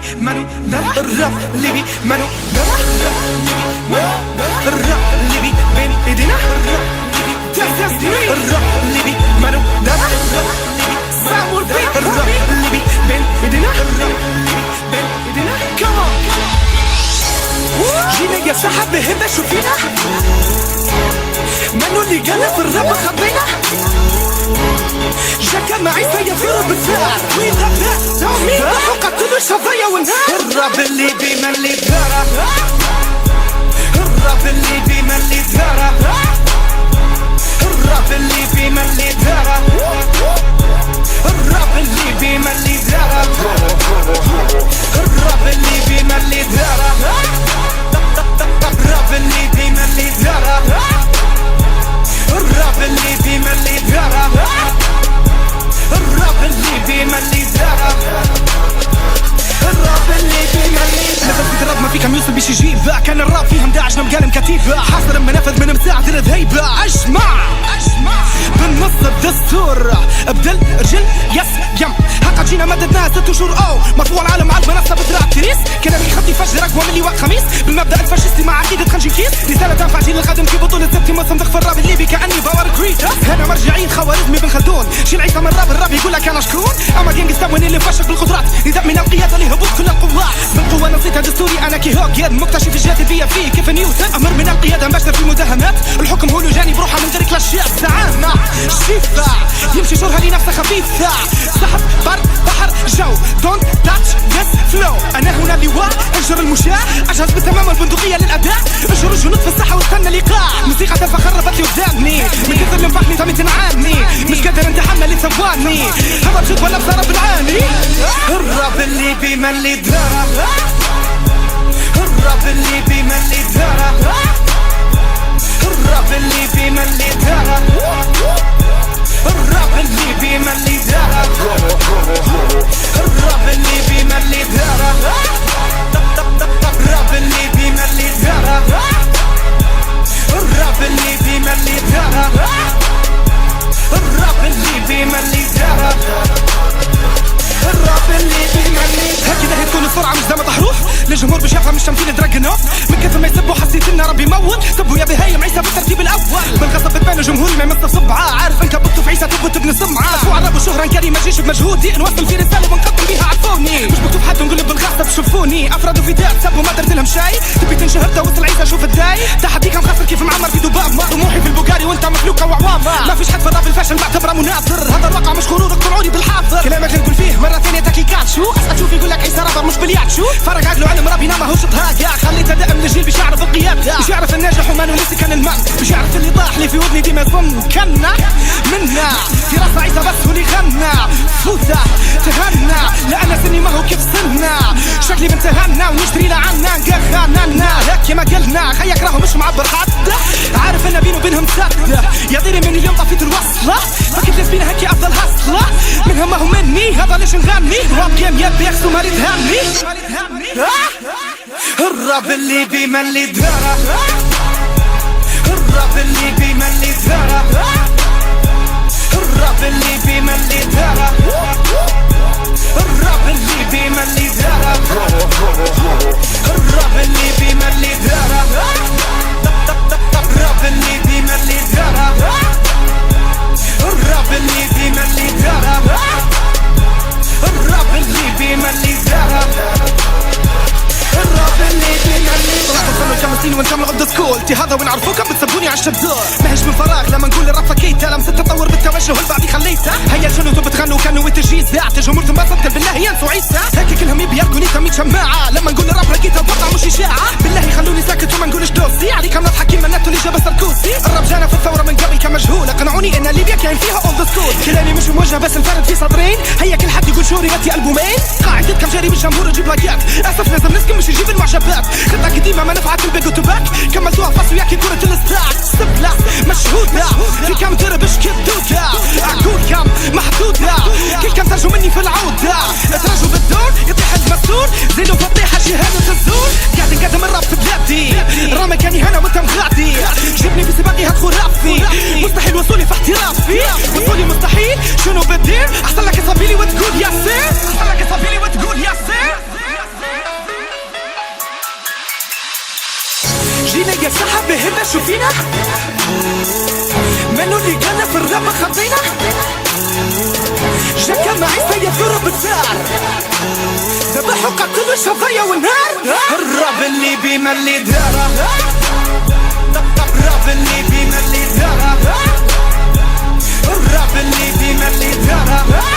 ليبي مانو دار الراب ليبي مانو دار الراب ليبي بين ايدينا الراب ليبي مانو دار سامور بيت الراب ليبي بين ايدينا بين ايدينا كمان جينا يا صاحبي هنا شوفينا مانو اللي قال في الراب خبينا جاكا معي فيا بالثار وين غدا وقتلوا الشظايا والنار الراب الليبي من اللي دارا الراب الليبي من اللي دارا الراب الليبي من اللي دارا الراب الليبي من اللي دارا الراب الليبي من اللي دارا الراب الليبي من اللي دارا الراب الليبي من اللي دارا الراب الليبي من اللي دارا الراب الليبي من اللي دارا نفذ الراب ما في كم يوصل باش يجيبها كان الراب فيه مداعش مقالم كتيبة حاصر منفذ من مساعد الذهيبة اجمع بالنص الدستور بدل رجل يس يم هكا جينا مددنا 6 شهور مرفوع العالم على المنصة بتراك تريس كلامي خطي فجر اقوى من اللي وقت خميس بالمبدا الفاشيستي مع عقيدة خنجي كيس رسالة تنفع جيل القادم في بطولة سبتي مصندق في الراب الليبي كاني باور كريت انا مرجعين خوارزمي بن خلدون شيل عيسى من الراب يقول لك انا شكون اما جنجستا وين اللي فشل بالقدرات نداء من القيادة لهبوط كل القوات بالقوة نصيتها دستوري انا كي هوكيد مكتشف الجاذبية فيه كيف نيوتن امر من القيادة مباشر في المداهمات الحكم هو جاني بروحه من درك الاشياء زعامة شفا يمشي شورها لنفسه خفيفة سحب بر بحر جو دونت تاتش يس فلو انا هنا لواء انشر المشاة اجهز بالتمام البندقية للاداء انشر الجنود في الساحة واستنى لقاء موسيقى تنفع خربت لي قدامي من كثر اللي انفخني تمي تنعاني مش قادر اتحمل لثواني هذا بجد ولا بصرف بالعاني الراب الليبي من اللي دارا الراب الليبي من اللي دارا الراب الليبي من اللي دارا الراب الليبي من اللي دارا الراب الليبي من اللي دارا الراب الليبي من اللي دارا الراب الليبي من اللي دارا الراب الليبي من اللي دارا الراب الليبي من اللي دارا هكذا هي تكون السرعة مش دامة تحروح للجمهور باش يفهم مش تمثيل دراجون اوف من كثر ما يسبوا حسيت ان ربي يموت سبوا يا بهايم عيسى بالترتيب الاول بالغصب بتبان جمهوري ما يمثل صبعه عارف انك بطوا في عيسى تبت ابن سمعه مدفوع الراب وشهرة كريم ما جيش بمجهودي نوصل في رسالة ونقدم بيها عرفوني مش مكتوب حد نقول بالغصب شوفوني افراد وفيدات سبوا ما درت لهم شاي تبي تنشهر توصل عيسى شوف الداي تحديك مخسر كيف معمر في دبابة طموحي في البوغاري وانت مفلوكة وعوامة ما فيش حد في الراب الفاشل بعتبره مناصر هذا الواقع مش غرور اقتنعوني بالحاضر كلامك اللي نقول فيه مرة ثانية تاكي كاتشو اسأل شوف يقول لك عيسى رابر مش بلياتشو فرق عقله علم رابينا ماهوش طهاقة خليته دائم للجيل باش يعرف القيادة باش يعرف الناجح ومانو لسه كان المن باش يعرف اللي طاح لي في ودني ديما ظن كنا منا في راس عيسى بس هو اللي غنى فوته تهنى لأنا سني ما هو كيف سنة شكلي بنتهنى ونشتري لعنا نقخنا هيك ما قلنا خيك راهو مش معبر حد عارف ان بينه وبينهم سد يا ديري من اليوم طفيت الوصلة فكيف لسبينا هيك افضل هصلة منهم ما هو مني هذا ليش نغني راب جيم يبي يخسو مالي تهني الراب الليبي من اللي دارا الراب الليبي من اللي دارا الراب الليبي من اللي دارا الراب الليبي من اللي دارا الراب الليبي من اللي دارا الراب الليبي من اللي دارا الراب الليبي من اللي دارا الراب الليبي من اللي دارا الراب الليبي من اللي دارا وصلنا ل5 سنين ونكمل عبد سكول هذا ونعرفوكم بتسبوني على الشبدور ماهيش من فراغ لما نقول الراب فكيته لمس التطور بالتوجه والبعدي خليته هيا شنو بتغنوا كانوا وتجهيزات الجمهور تنبسط بالله ينسوا عيسى هيك كلهم يبيرقوني تميت شماعه لما نقول الراب رقيته بوقع مش اشاعه بالله خلوني ساكت وما نقولش دوسي عليكم نضحك كيما النت اللي جاب سركوسي الراب جانا في الثوره من قبل كمجهول اقنعوني ان ليبيا كاين فيها اول ذا سكول كلامي مش موجه بس انفرد في صدرين هيا كل حد يقول شوري غتي البومين قاعدتكم جاري بالجمهور يجيب لايكات اسف لازم نسكن مش يجيب المعجبات خطه قديمه ما نفعت البيج وتباك كملتوها فاس وياكي كره الاستاك سبله مشهوده في كم تربش كدوده اقول كم محدوده كل كم ترجو مني في العوده اترجوا بالدور يطيح المسؤول زيدوا فضيحه شهاده الزور قاعد نقدم الراب في بلادي رامي كاني هنا وانت مغادي جبني في سباقي هتخرافي مستحيل وصولي في احترافي وصولي مستحيل شنو بتدير احسن لك صبيلي وتقول يا سير احسن لك صبيلي وتقول يا سير ما شو فينا منو اللي قالنا في الراب خطينا جاكا معي سيد ضرب الدار ذبحوا قتلوا الشظايا والنار الراب اللي بيما اللي داره الراب اللي بيما اللي داره الراب اللي بيما اللي داره